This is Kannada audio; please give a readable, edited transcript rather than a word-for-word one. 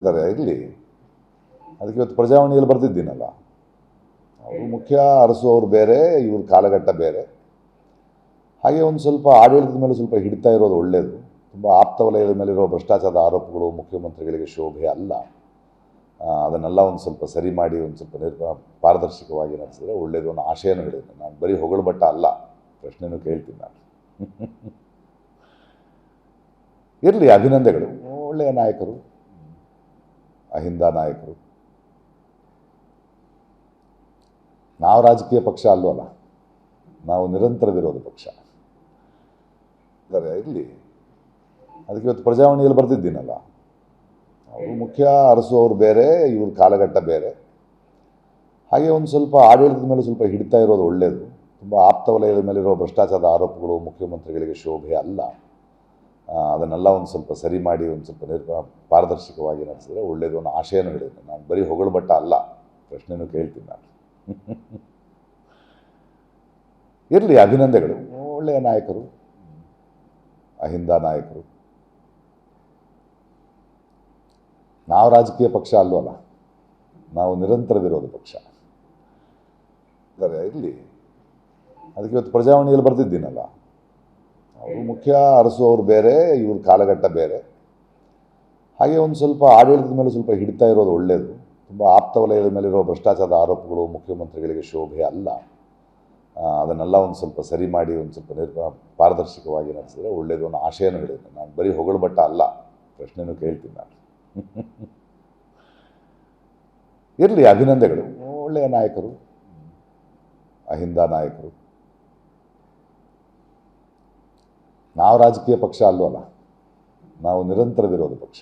ಇದ್ದಾರೆ ಇರಲಿ. ಅದಕ್ಕೆ ಇವತ್ತು ಪ್ರಜಾವಾಣಿಯಲ್ಲಿ ಬರೆದಿದ್ದೀನಲ್ಲ, ಅವರು ಮುಖ್ಯ ಅರಸುವವರು ಬೇರೆ, ಇವ್ರ ಕಾಲಘಟ್ಟ ಬೇರೆ. ಹಾಗೆ ಒಂದು ಸ್ವಲ್ಪ ಆಡಳಿತದ ಮೇಲೆ ಸ್ವಲ್ಪ ಹಿಡಿತಾ ಇರೋದು ಒಳ್ಳೆಯದು. ತುಂಬ ಆಪ್ತ ವಲಯದ ಮೇಲಿರೋ ಭ್ರಷ್ಟಾಚಾರದ ಆರೋಪಗಳು ಮುಖ್ಯಮಂತ್ರಿಗಳಿಗೆ ಶೋಭೆ ಅಲ್ಲ. ಅದನ್ನೆಲ್ಲ ಒಂದು ಸ್ವಲ್ಪ ಸರಿ ಮಾಡಿ ಒಂದು ಸ್ವಲ್ಪ ಪಾರದರ್ಶಕವಾಗಿ ನಡೆಸಿದ್ರೆ ಒಳ್ಳೆಯದು ಅನ್ನೋ ಆಶಯನೂ ಹೇಳಿದೆ. ನಾನು ಬರೀ ಹೊಗಳಬಟ್ಟ ಅಲ್ಲ, ಪ್ರಶ್ನೆನೂ ಕೇಳ್ತೀನಿ ನಾನು. ಇರಲಿ, ಅಭಿನಂದನೆಗಳು. ಒಳ್ಳೆಯ ನಾಯಕರು, ಅಹಿಂದ ನಾಯಕರು. ನಾವು ರಾಜಕೀಯ ಪಕ್ಷ ಅಲ್ವಲ್ಲ, ನಾವು ನಿರಂತರ ವಿರೋಧ ಪಕ್ಷ. ಇದ್ದಾರೆ ಇರಲಿ. ಅದಕ್ಕೆ ಇವತ್ತು ಪ್ರಜಾವಾಣಿಯಲ್ಲಿ ಬರೆದಿದ್ದೀನಲ್ಲ, ಅವರು ಮುಖ್ಯ ಅರಸುವವರು ಬೇರೆ, ಇವ್ರ ಕಾಲಘಟ್ಟ ಬೇರೆ. ಹಾಗೆ ಒಂದು ಸ್ವಲ್ಪ ಆಡಳಿತದ ಮೇಲೆ ಸ್ವಲ್ಪ ಹಿಡಿತಾ ಇರೋದು ಒಳ್ಳೆಯದು. ತುಂಬ ಆಪ್ತ ವಲಯದ ಮೇಲಿರೋ ಭ್ರಷ್ಟಾಚಾರದ ಆರೋಪಗಳು ಮುಖ್ಯಮಂತ್ರಿಗಳಿಗೆ ಶೋಭೆ ಅಲ್ಲ. ಅದನ್ನೆಲ್ಲ ಒಂದು ಸ್ವಲ್ಪ ಸರಿ ಮಾಡಿ ಒಂದು ಸ್ವಲ್ಪ ಪಾರದರ್ಶಕವಾಗಿ ನಡೆಸಿದ್ರೆ ಒಳ್ಳೆಯದು ಅನ್ನೋ ಆಶಯನೂ ಹೇಳಿದೆ. ನಾನು ಬರೀ ಹೊಗಳಬಟ್ಟ ಅಲ್ಲ, ಪ್ರಶ್ನೆನೂ ಕೇಳ್ತೀನಿ ನಾನು. ಇರಲಿ, ಅಭಿನಂದನೆಗಳು. ಒಳ್ಳೆಯ ನಾಯಕರು, ಅಹಿಂದ ನಾಯಕರು. ನಾವು ರಾಜಕೀಯ ಪಕ್ಷ ಅಲ್ವಲ್ಲ, ನಾವು ನಿರಂತರ ವಿರೋಧ ಪಕ್ಷ. ಇದ್ದಾರೆ ಇರಲಿ. ಅದಕ್ಕೆ ಇವತ್ತು ಪ್ರಜಾವಾಣಿಯಲ್ಲಿ ಬರೆದಿದ್ದೀನಲ್ಲ, ಅವರು ಮುಖ್ಯ ಅರಸುವವರು ಬೇರೆ, ಇವ್ರ ಕಾಲಘಟ್ಟ ಬೇರೆ. ಹಾಗೆ ಒಂದು ಸ್ವಲ್ಪ ಆಡಳಿತದ ಮೇಲೆ ಸ್ವಲ್ಪ ಹಿಡಿತಾ ಇರೋದು ಒಳ್ಳೆಯದು. ತುಂಬ ಆಪ್ತ ವಲಯದ ಮೇಲಿರೋ ಭ್ರಷ್ಟಾಚಾರದ ಆರೋಪಗಳು ಮುಖ್ಯಮಂತ್ರಿಗಳಿಗೆ ಶೋಭೆ ಅಲ್ಲ. ಅದನ್ನೆಲ್ಲ ಒಂದು ಸ್ವಲ್ಪ ಸರಿ ಮಾಡಿ ಒಂದು ಸ್ವಲ್ಪ ಪಾರದರ್ಶಕವಾಗಿ ನಡೆಸಿದ್ರೆ ಒಳ್ಳೆಯದು ಅನ್ನೋ ಆಶಯನೂ ಹೇಳಿದೆ. ನಾನು ಬರೀ ಹೊಗಳಬಟ್ಟ ಅಲ್ಲ, ಪ್ರಶ್ನೆನೂ ಕೇಳ್ತೀನಿ ನಾನು. ಇರಲಿ, ಅಭಿನಂದನೆಗಳು. ಒಳ್ಳೆಯ ನಾಯಕರು, ಅಹಿಂದ ನಾಯಕರು. ನಾವು ರಾಜಕೀಯ ಪಕ್ಷ ಅಲ್ವಲ್ಲ, ನಾವು ನಿರಂತರ ವಿರೋಧ ಪಕ್ಷ.